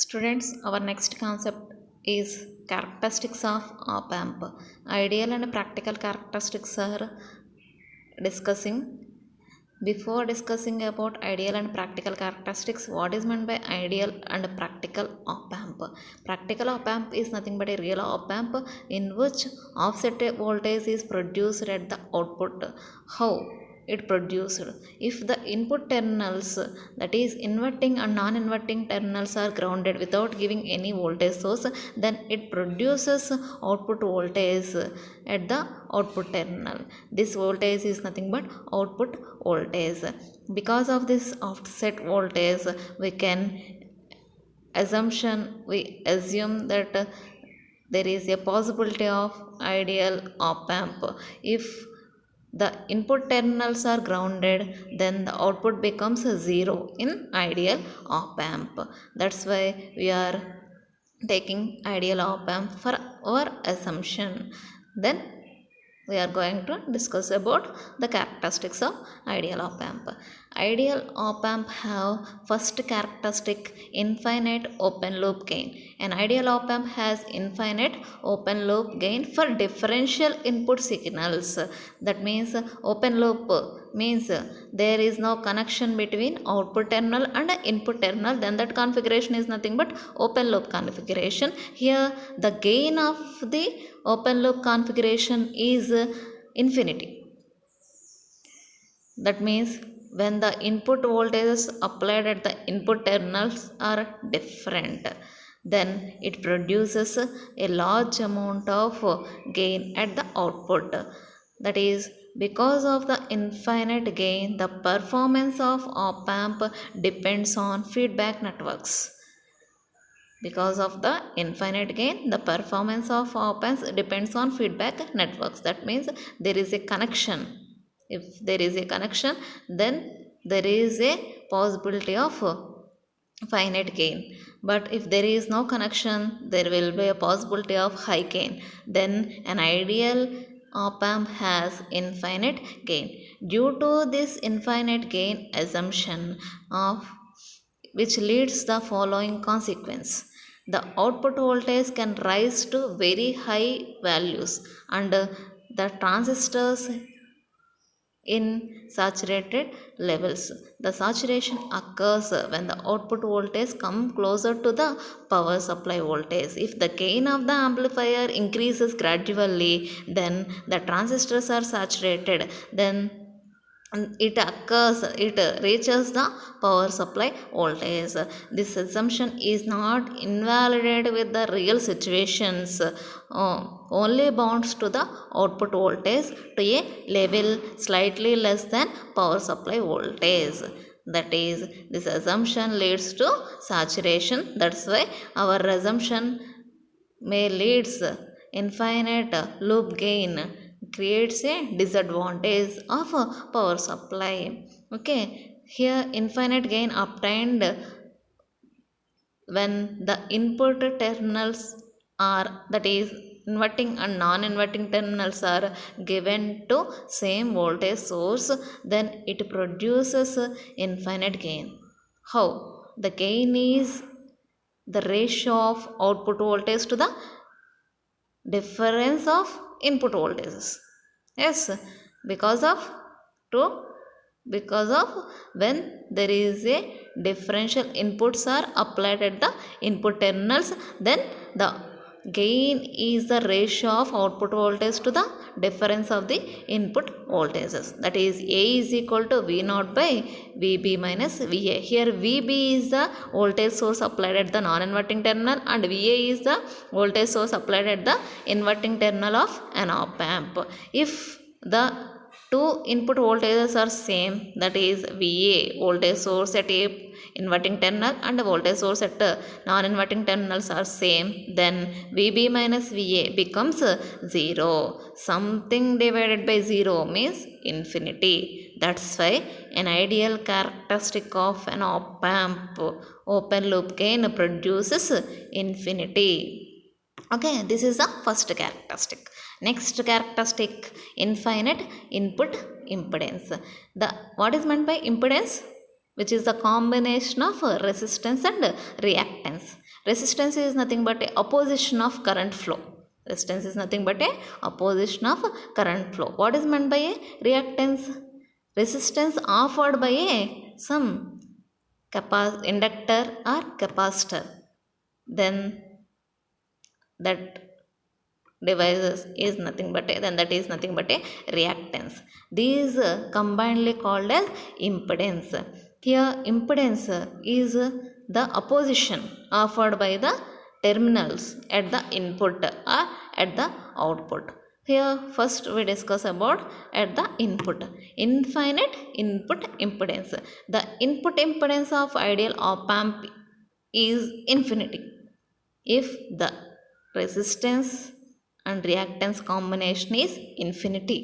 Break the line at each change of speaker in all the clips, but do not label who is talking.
Students, our next concept is characteristics of op amp. Ideal and practical characteristics are discussing. Before discussing about ideal and practical characteristics, what is meant by ideal and practical op amp? Practical op amp is nothing but a real op amp in which offset voltage is produced at the output. How it produced? If the input terminals, that is inverting and non-inverting terminals, are grounded without giving any voltage source, then it produces output voltage at the output terminal. This voltage is nothing but output voltage. Because of this offset voltage, we assume that there is a possibility of ideal op amp. If the input terminals are grounded, then the output becomes 0 in ideal op amp. That's why we are taking ideal op amp for our assumption. Then we are going to discuss about the characteristics of ideal op amp. Ideal op amp have first characteristic infinite open loop gain. An ideal op amp has infinite open loop gain for differential input signals. That means open loop means there is no connection between output terminal and input terminal, then that configuration is nothing but open loop configuration. Here the gain of the open loop configuration is infinity. That means when the input voltages applied at the input terminals are different, then it produces a large amount of gain at the output. That is, because of the infinite gain, the performance of op amp depends on feedback networks. Because of the infinite gain, the performance of op amps depends on feedback networks. That means there is a connection. If there is a connection, then there is a possibility of finite gain. But if there is no connection, there will be a possibility of high gain. Then an ideal op amp has infinite gain. Due to this infinite gain assumption of which leads the following consequence: the output voltage can rise to very high values, and the transistors in saturated levels. The saturation occurs when the output voltage comes closer to the power supply voltage. If the gain of the amplifier increases gradually, then the transistors are saturated. Then it reaches the power supply voltage. This assumption is not invalid with the real situations, only bounds to the output voltage to a level slightly less than power supply voltage. That is, this assumption leads to saturation. That's why our assumption may leads infinite loop gain creates a disadvantage of power supply. Okay, here infinite gain obtained when the input terminals are, that is inverting and non-inverting terminals, are given to same voltage source, then it produces infinite gain. How? The gain is the ratio of output voltage to the difference of input voltages. Yes, because of to because of when there is a differential inputs are applied at the input terminals, then the gain is the ratio of output voltage to the difference of the input voltages. That is, A is equal to V naught by VB minus VA. Here VB is the voltage source applied at the non-inverting terminal, and VA is the voltage source applied at the inverting terminal of an op amp. If the two input voltages are same, that is VA voltage source at a inverting terminal and voltage source at non-inverting terminals are same, then VB minus VA becomes 0. Something divided by 0 means infinity. That's why an ideal characteristic of an op amp open loop gain produces infinity. Okay, this is the first characteristic. Next characteristic, infinite input impedance. The what is meant by impedance? which is the combination of resistance and reactance. Resistance is nothing but a opposition of current flow. Resistance is nothing but a opposition of current flow. What is meant by a reactance? Resistance offered by a some inductor or capacitor. Then that devices is nothing but a, then that is nothing but a reactance. These combinedly called as impedance. Here impedance is the opposition offered by the terminals at the input or at the output. Here first we discuss about at the input. Infinite input impedance. The input impedance of ideal op amp is infinity if the resistance and reactance combination is infinity.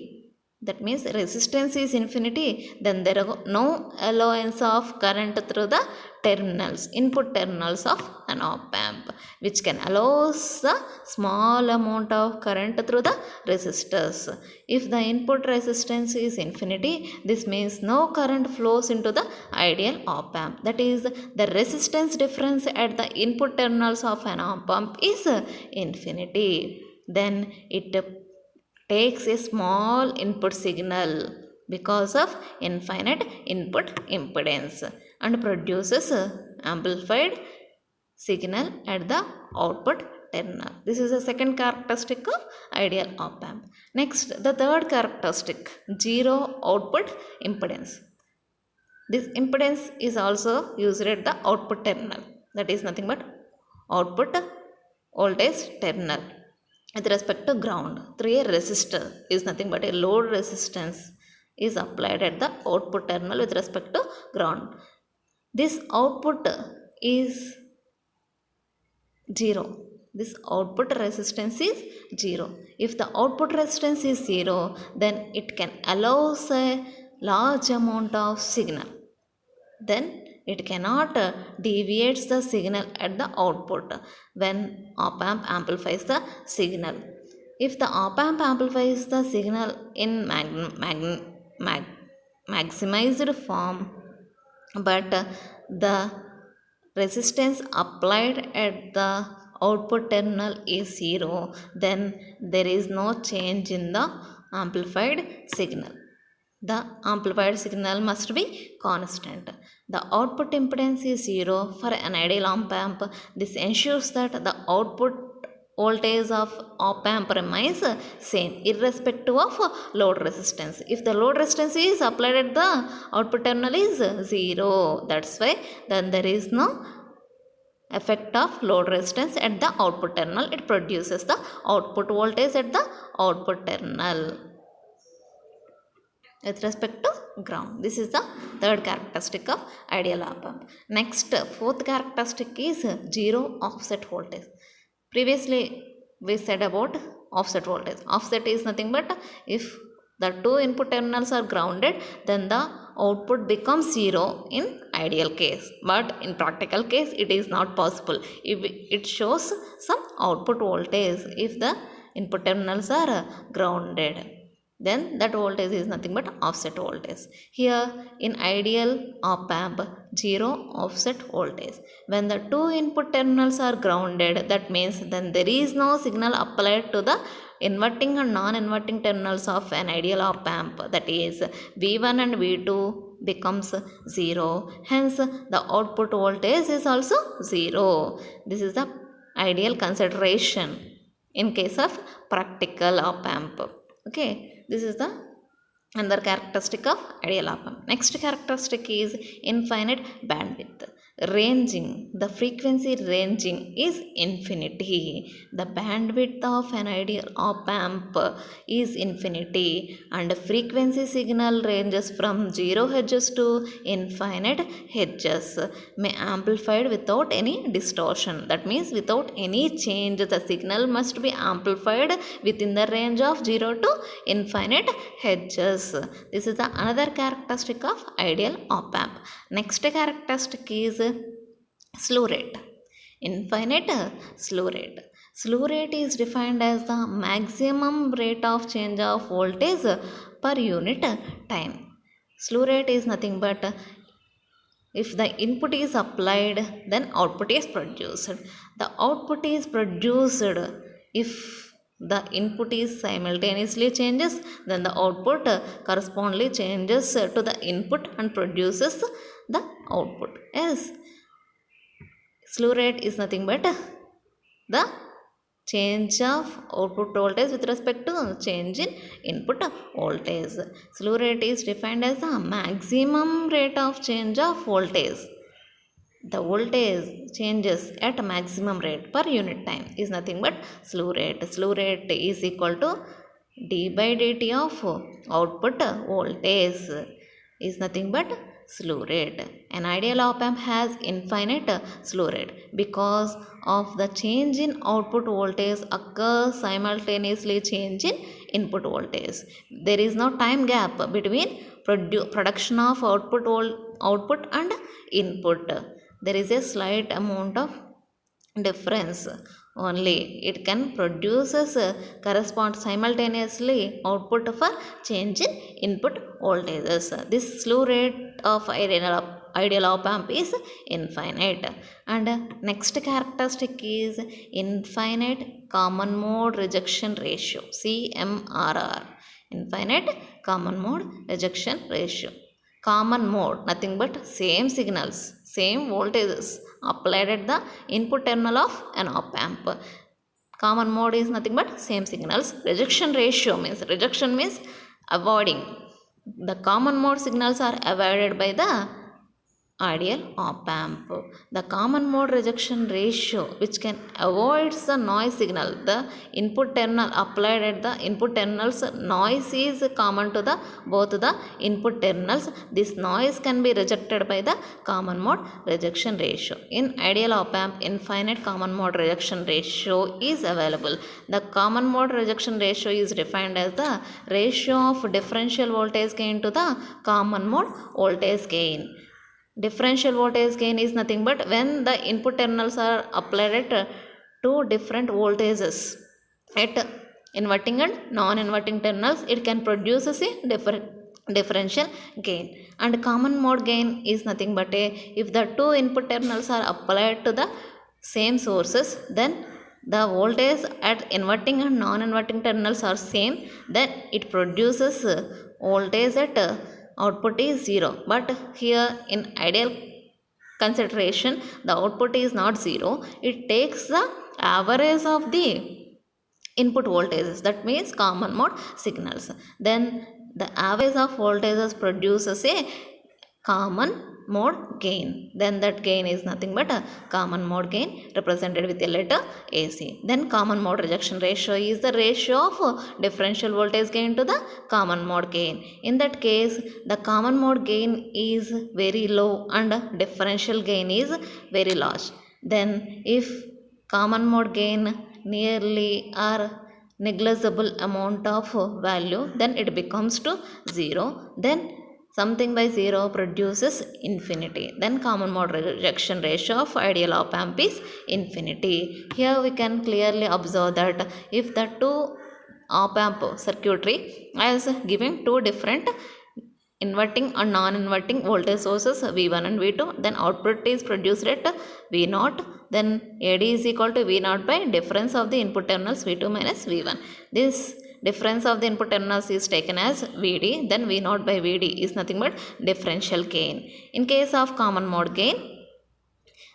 That means resistance is infinity, then there are no allowance of current through the terminals, input terminals of an op amp, which can allow the small amount of current through the resistors. If the input resistance is infinity, this means no current flows into the ideal op amp. That is, the resistance difference at the input terminals of an op amp is infinity. Then it takes a small input signal because of infinite input impedance and produces amplified signal at the output terminal. This is the second characteristic of ideal op amp. Next, the third characteristic, zero output impedance. This impedance is also used at the output terminal. That is nothing but output voltage terminal with respect to ground through a resistor is nothing but a load resistance is applied at the output terminal with respect to ground. This output is zero. This output resistance is zero. If the output resistance is zero, then it can allow a large amount of signal. Then it cannot deviates the signal at the output when op amp amplifies the signal. If the op amp amplifies the signal in maximized form, but the resistance applied at the output terminal is zero, then there is no change in the amplified signal. The amplified signal must be constant. The output impedance is zero for an ideal op amp. This ensures that the output voltage of op amp remains same irrespective of load resistance. If the load resistance is applied at the output terminal is zero, that's why then there is no effect of load resistance at the output terminal. It produces the output voltage at the output terminal with respect to ground. This is the third characteristic of ideal op amp. Next, fourth characteristic is zero offset voltage. Previously we said about offset voltage. Offset is nothing but if the two input terminals are grounded, then the output becomes zero in ideal case, but in practical case it is not possible. If it shows some output voltage if the input terminals are grounded, then that voltage is nothing but offset voltage. Here in ideal op amp, zero offset voltage. When the two input terminals are grounded, that means then there is no signal applied to the inverting and non-inverting terminals of an ideal op amp. That is V1 and V2 becomes zero. Hence the output voltage is also zero. This is the ideal consideration in case of practical op amp. Okay, this is the another characteristic of ideal op amp. Next characteristic is infinite bandwidth. Ranging, the frequency ranging is infinity. The bandwidth of an ideal op amp is infinity and frequency signal ranges from 0 Hz to infinite Hz, may amplified without any distortion. That means without any change, the signal must be amplified within the range of 0 to infinite Hz. This is the another characteristic of ideal op amp. Next characteristic is slew rate. Infinite slew rate. Slew rate is defined as the maximum rate of change of voltage per unit time. Slew rate is nothing but If the input is applied, then output is produced. The output is produced if the input is simultaneously changes, then the output correspondingly changes to the input and produces the output. Yes, slew rate is nothing but the change of output voltage with respect to change in input voltage. Slew rate is defined as the maximum rate of change of voltage. The voltage changes at maximum rate per unit time is nothing but slew rate. Slew rate is equal to d by dt of output voltage is nothing but slew rate. An ideal op amp has infinite slew rate because of the change in output voltage occurs simultaneously change in input voltage. There is no time gap between production of output and input. There is a slight amount of difference only. It can produces correspond simultaneously output for change in input voltages. This slew rate of ideal op amp is infinite. And next characteristic is infinite common mode rejection ratio, CMRR. Infinite common mode rejection ratio. Common mode nothing but same signals, same voltages applied at the input terminal of an op amp. Common mode is nothing but same signals. Rejection ratio means avoiding. The common mode signals are avoided by the ideal op amp. The common mode rejection ratio, which can avoid the noise signal, the input terminal applied at the input terminals, noise is common to the both the input terminals. This noise can be rejected by the common mode rejection ratio. In ideal op amp, infinite common mode rejection ratio is available. The common mode rejection ratio is defined as the ratio of differential voltage gain to the common mode voltage gain. Differential voltage gain is nothing but when the input terminals are applied at two different voltages at inverting and non-inverting terminals, it can produce a differential gain. And common mode gain is nothing but if the two input terminals are applied to the same sources, then the voltage at inverting and non-inverting terminals are same, then it produces voltage at output is 0. But here in ideal consideration, the output is not 0. It takes the average of the input voltages, that means common mode signals. Then the average of voltages produces a common mode gain. Then that gain is nothing but a common mode gain represented with a letter AC. Then common mode rejection ratio is the ratio of differential voltage gain to the common mode gain. In that case, the common mode gain is very low and differential gain is very large. Then if common mode gain nearly or negligible amount of value, then it becomes to 0. Then something by 0 produces infinity. Then common mode rejection ratio of ideal op amp is infinity. Here we can clearly observe that if the two op amp circuitry is giving two different inverting and non-inverting voltage sources V1 and V2, then output is produced at V0, then AD is equal to V0 by difference of the input terminals V2 minus V1. This difference of the input terminals is taken as Vd, then V0 by Vd is nothing but differential gain. In case of common mode gain,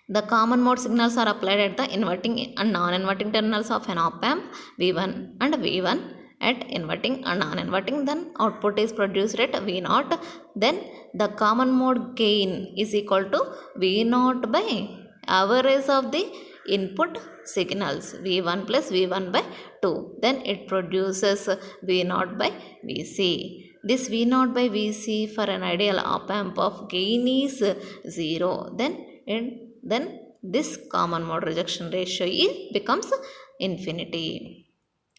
the common mode signals are applied at the inverting and non-inverting terminals of an op amp V1 and V1 at inverting and non-inverting, then output is produced at V0. Then the common mode gain is equal to V0 by average of the input signals V1 plus V1 by 2. Then it produces V0 by Vc. This V0 by Vc for an ideal op amp of gain is 0. Then this common mode rejection ratio becomes infinity.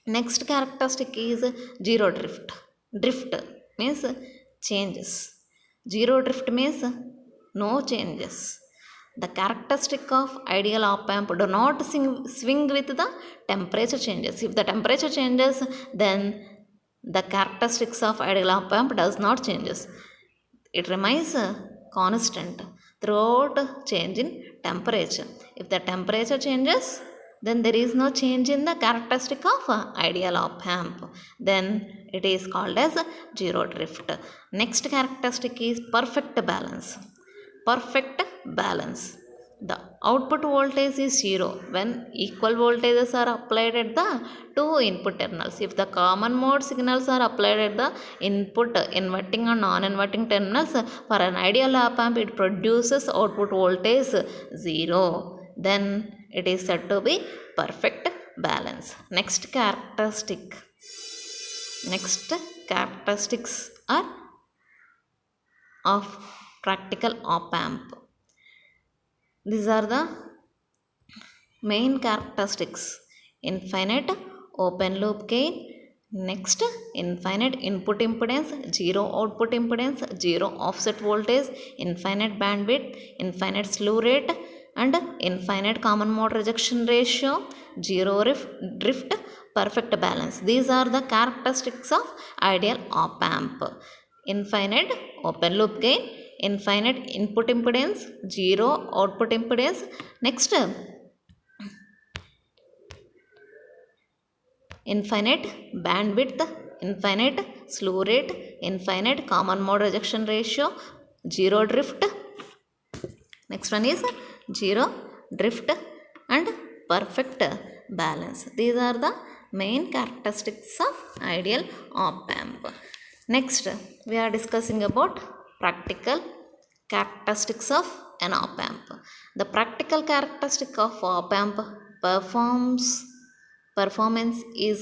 Next characteristic is zero drift. Drift means changes. Zero drift means no changes. The characteristic of ideal op amp do not swing with the temperature changes. If the temperature changes, then the characteristics of ideal op amp does not changes. It remains constant. throughout change in temperature. If the temperature changes, then there is no change in the characteristic of ideal op amp. Then it is called as zero drift. Next characteristic is perfect balance. Perfect balance. The output voltage is zero when equal voltages are applied at the two input terminals. If the common mode signals are applied at the input inverting or non-inverting terminals, for an ideal op amp it produces output voltage zero. Then it is said to be perfect balance. Next characteristics are of practical op amp. These are the main characteristics: infinite open loop gain, next infinite input impedance, zero output impedance, zero offset voltage, infinite bandwidth, infinite slew rate, and infinite common mode rejection ratio, zero drift, perfect balance. These are the characteristics of ideal op amp: infinite open loop gain, infinite input impedance, zero output impedance, next infinite bandwidth, infinite slew rate, infinite common mode rejection ratio, zero drift. Next one is zero drift and perfect balance. These are the main characteristics of ideal op amp. Next, we are discussing about practical characteristics of an op amp. The practical characteristic of op amp performance is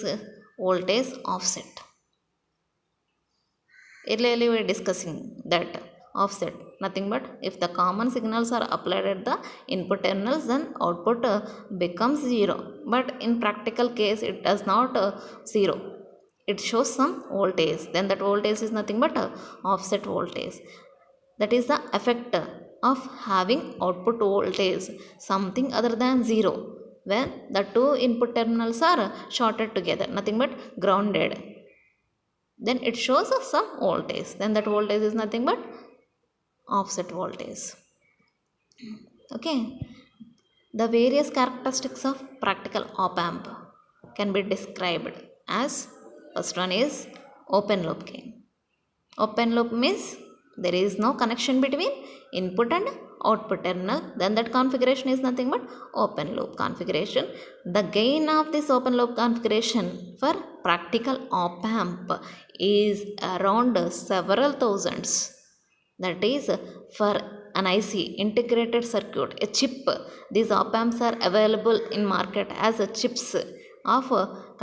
voltage offset. Earlier we were discussing that offset, nothing but if the common signals are applied at the input terminals, then output becomes zero. But in practical case it does not zero, it shows some voltage. Then that voltage is nothing but offset voltage. That is the effect of having output voltage something other than zero when the two input terminals are shorted together, nothing but grounded. Then it shows us some voltage. Then that voltage is nothing but offset voltage. Okay. The various characteristics of practical op amp can be described as: first one is open loop gain. Open loop means there is no connection between input and output terminal. Then that configuration is nothing but open loop configuration. The gain of this open loop configuration for practical op amp is around several thousands. That is for an IC, integrated circuit, a chip. These op amps are available in market as chips of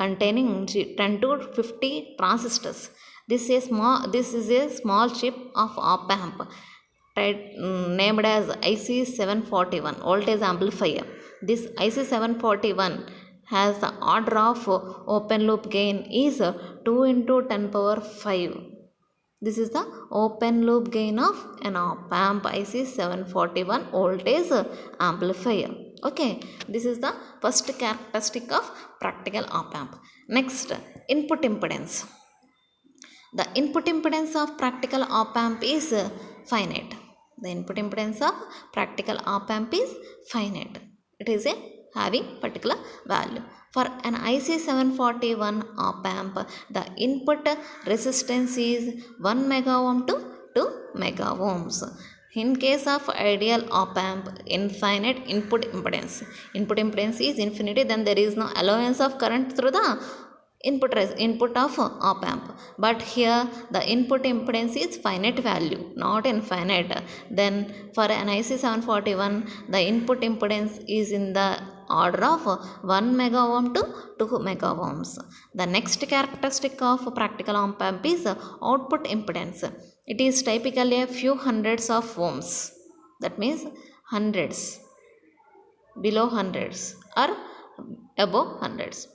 containing 10 to 50 transistors. This is a small chip of op amp named as IC741 voltage amplifier. This IC741 has the order of open loop gain is 2 into 10 power 5. This is the open loop gain of an op amp IC741 voltage amplifier. Okay, this is the first characteristic of practical op amp. Next, input impedance. The input impedance of practical op amp is finite. The input impedance of practical op amp is finite. It is having particular value. For an IC741 op amp, the input resistance is 1 mega ohm to 2 mega ohms. In case of ideal op amp, infinite input impedance. Input impedance is infinity, then there is no allowance of current through the input of op amp. But here the input impedance is finite value, not infinite. Then for an IC741, the input impedance is in the order of 1 mega ohm to 2 mega ohms. The next characteristic of practical op amp is output impedance. It is typically a few hundreds of ohms. That means hundreds, below hundreds or above hundreds.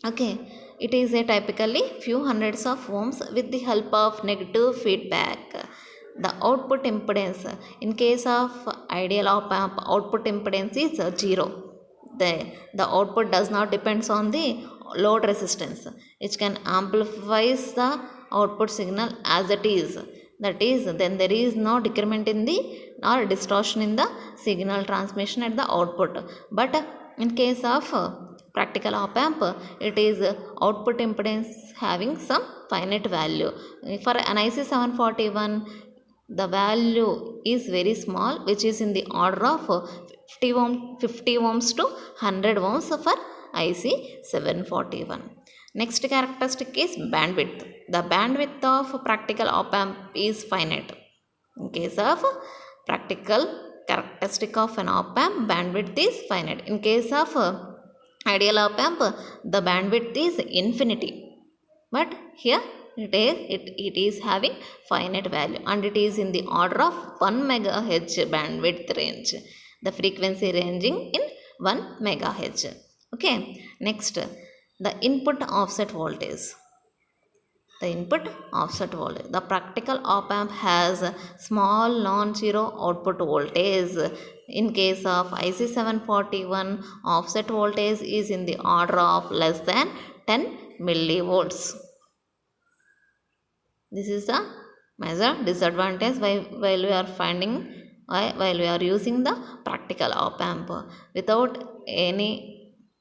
Okay, it is a typically few hundreds of ohms with the help of negative feedback. The output impedance in case of ideal op amp, output impedance is 0. The output does not depends on the load resistance, which can amplify the output signal as it is. That is, then there is no decrement in the or distortion in the signal transmission at the output. But in case of practical op amp, it is output impedance having some finite value. For an IC 741, the value is very small, which is in the order of 50 ohms to 100 ohms for IC 741. Next characteristic is bandwidth. The bandwidth of practical op amp is finite. In case of practical characteristic of an op amp, bandwidth is finite. In case of ideal op amp, the bandwidth is infinity. But here it is having finite value, and it is in the order of 1 megahertz bandwidth range. The frequency ranging in 1 megahertz. Okay. Next, the input offset voltage. The input offset voltage. The practical op amp has small non-zero output voltage. In case of IC 741, offset voltage is in the order of less than 10 millivolts. This is the major disadvantage while we are while we are using the practical op amp. Without any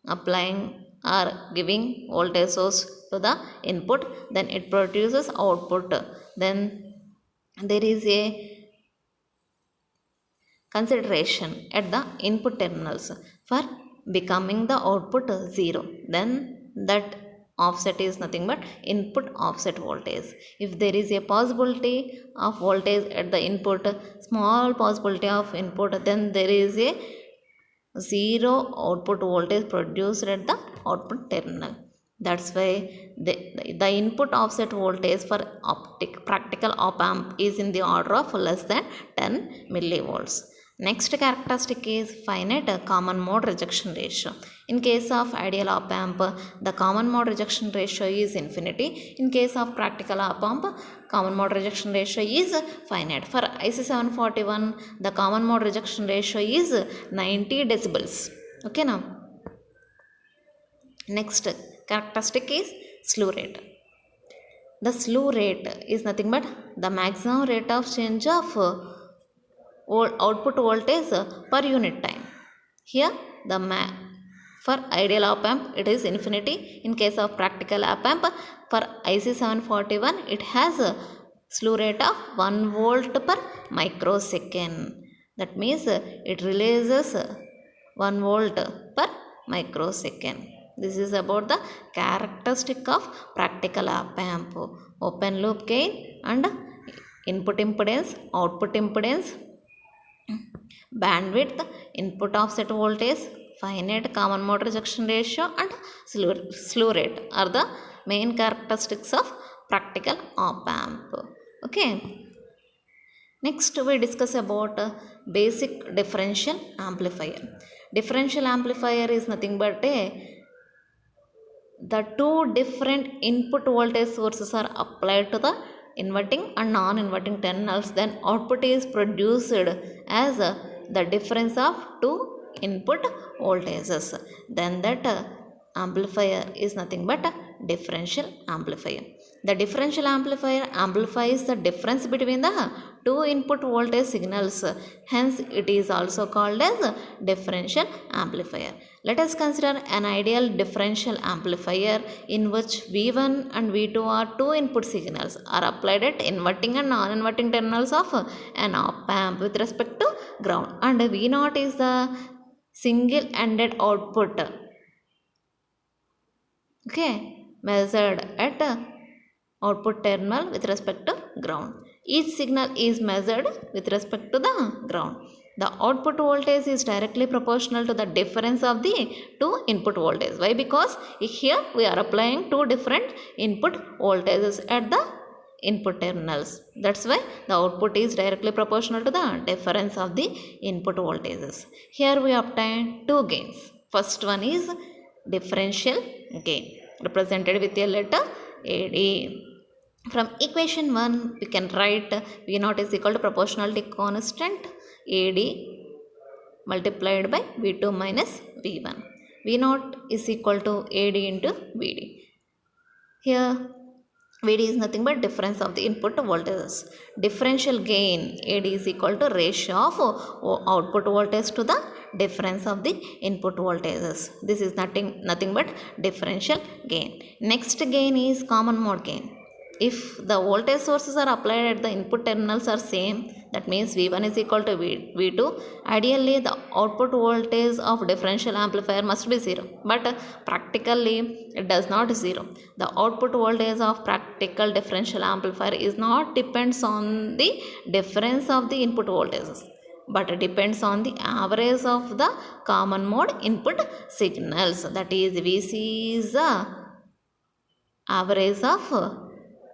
applying or giving voltage source to the input, then it produces output. Then there is a consideration at the input terminals for becoming the output 0. Then that offset is nothing but input offset voltage. If there is a possibility of voltage at the input, small possibility of input, then there is a 0 output voltage produced at the output terminal. That's why the input offset voltage for practical op amp is in the order of less than 10 millivolts. Next characteristic is finite common mode rejection ratio. In case of ideal op amp, the common mode rejection ratio is infinity. In case of practical op amp, common mode rejection ratio is finite. For IC 741, the common mode rejection ratio is 90 decibels. Okay now. Next characteristic is slew rate. The slew rate is nothing but the maximum rate of change of output voltage per unit time. Here for ideal op amp it is infinity. In case of practical op amp, for IC 741 it has a slew rate of 1 volt per microsecond. That means it releases 1 volt per microsecond. This is about the characteristic of practical op amp. Open loop gain and input impedance, output impedance, bandwidth, input offset voltage, finite common mode rejection ratio, and slew rate are the main characteristics of practical op amp. Okay. Next we discuss about basic differential amplifier. Differential amplifier is nothing but the two different input voltage sources are applied to the inverting and non-inverting terminals, then output is produced as the difference of two input voltages. Then that amplifier is nothing but a differential amplifier. The differential amplifier amplifies the difference between the two input voltage signals. Hence, it is also called as a differential amplifier. Let us consider an ideal differential amplifier in which V1 and V2 are two input signals are applied at inverting and non-inverting terminals of an op amp with respect to ground, and V0 is the single-ended output, okay, measured at output terminal with respect to ground. Each signal is measured with respect to the ground. The output voltage is directly proportional to the difference of the two input voltages. Why? Because here we are applying two different input voltages at the input terminals. That's why the output is directly proportional to the difference of the input voltages. Here we obtain two gains. First one is differential gain, represented with a letter AD. From equation 1 we can write V0 is equal to proportionality constant AD multiplied by V2 minus V1. V0 is equal to AD into VD. Here VD is nothing but difference of the input voltages. Differential gain AD is equal to ratio of output voltage to the difference of the input voltages. This is nothing but differential gain. Next gain is common mode gain. If the voltage sources are applied at the input terminals are same, that means V1 is equal to V2. Ideally, the output voltage of differential amplifier must be 0. But practically, it does not 0. The output voltage of practical differential amplifier is not depends on the difference of the input voltages, but it depends on the average of the common mode input signals. That is, VC is the average of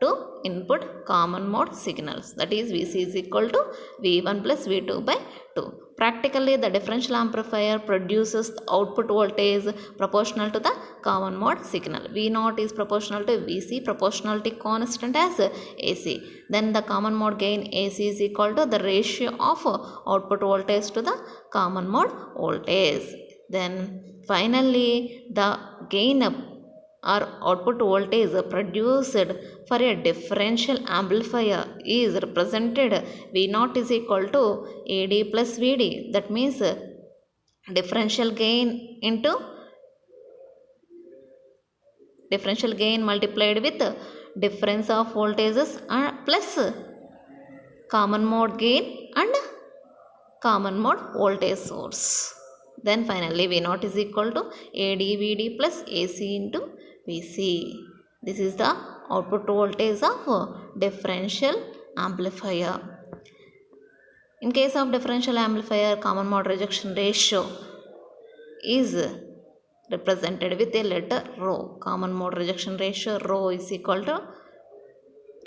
two input common mode signals, that is VC is equal to V1 plus V2 by 2. Practically, the differential amplifier produces the output voltage proportional to the common mode signal. V0 is proportional to VC, proportionality constant as AC. Then the common mode gain AC is equal to the ratio of output voltage to the common mode voltage. Then finally, the gain or output voltage produced for a differential amplifier is represented V0 is equal to AD plus VD. That means differential gain into differential gain multiplied with difference of voltages plus common mode gain and common mode voltage source. Then finally, V0 is equal to AdVd plus AC into Vc. This is the output voltage of differential amplifier. In case of differential amplifier, common mode rejection ratio is represented with a letter rho. Common mode rejection ratio rho is equal to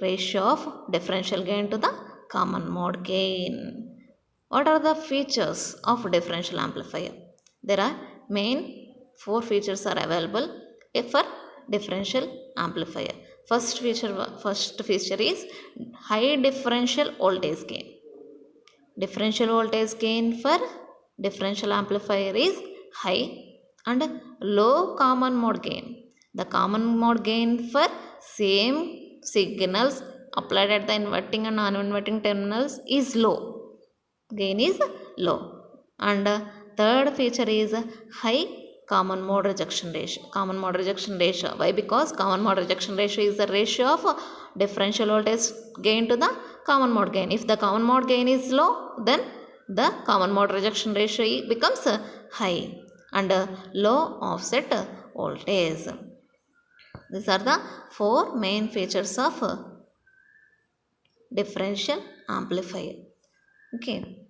ratio of differential gain to the common mode gain. What are the features of differential amplifier? There are main 4 features are available for differential amplifier. First feature is high differential voltage gain. Differential voltage gain for differential amplifier is high, and low common mode gain. The common mode gain for same signals applied at the inverting and non-inverting terminals is low. Gain is low. And third feature is high common mode rejection ratio. Common mode rejection ratio. Why? Because common mode rejection ratio is the ratio of differential voltage gain to the common mode gain. If the common mode gain is low, then the common mode rejection ratio becomes high, and low offset voltage. These are the 4 main features of differential amplifier. Okay.